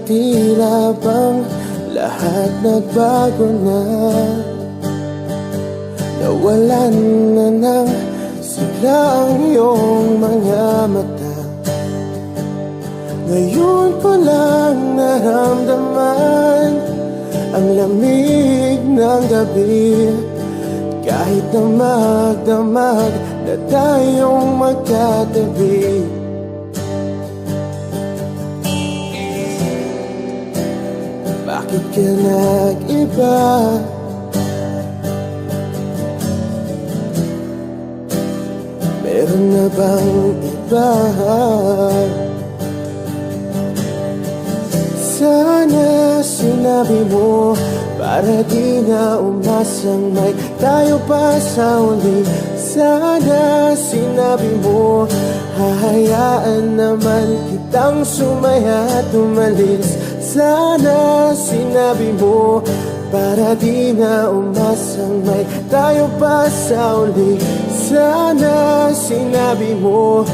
tila bang lahat nagbago na. Nawalan na ng sigla ang iyong mga mata. Ngayon ko lang naramdaman ang lamig ng gabi. Kahit na magdamag na tayong magkatabi. Bakit ka nag-iba? Meron na bang iba? Sana sinabi mo para di na umasang may tayo pa sa uli. Sana sinabi mo hahayaan naman kitang sumaya at umalis. Sana sinabi mo para di na umasang may tayo pa sa uli. Sana sinabi mo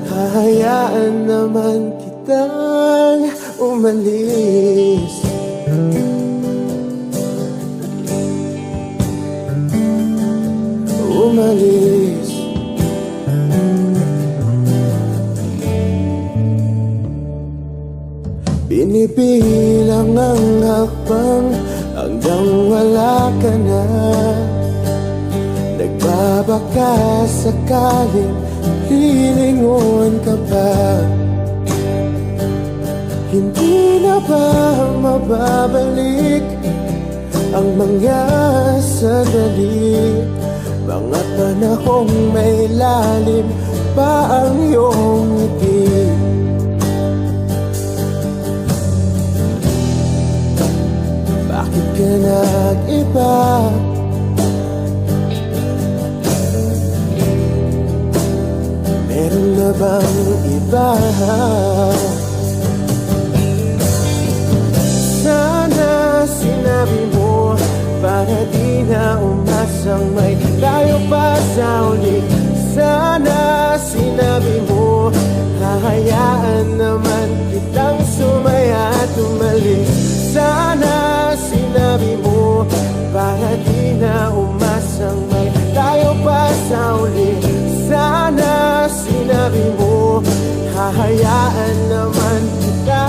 hahayaan naman kitang umalis. Umalis. Binibilang ang hakbang hanggang wala ka na. Nagbabaka sakaling lilingon ka pa. Hindi na ba mababalik ang mga sandali, mga panahong may lalim pa ang iyong ngiti? Bakit ka nag-iba? Meron na bang iba? Sana sinabi mo para di na umasang may tayo pa sa uli. Sana sinabi mo hahayaan naman kitang sumaya at umalis. Sana sinabi mo para di na umasang may tayo pa sa uli. Sana sinabi mo hahayaan naman kita.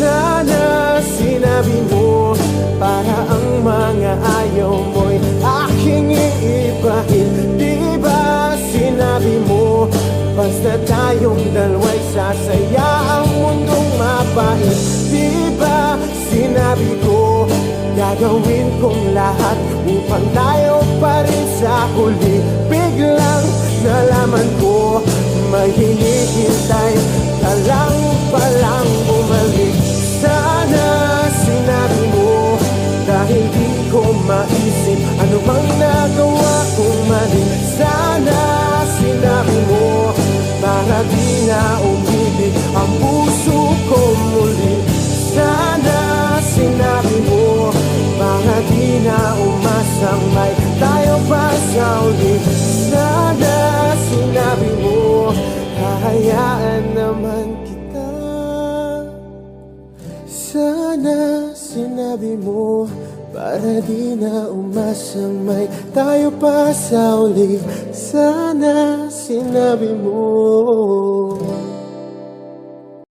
Sana sinabi mo para ang mga ayaw mo'y aking iibahin. Di ba sinabi mo basta tayong dalawa'y sasaya ang mundong mapait? Di ba sinabi ko gagawin kong lahat upang tayo pa rin sa huli? Biglang nalaman ko may hinihintay ka lang palang bumalik. Sana sinabi mo dahil di ko maisip ano bang nagawa kong mali. Sana sinabi mo para di na umibig ang puso ko muli. Sana sinabi mo para di na umasang may tayo pa sa uli. Sana sinabi mo hahayaan naman kita. Sana sinabi mo para di na umasang may tayo pa sa uli. Sana sinabi mo.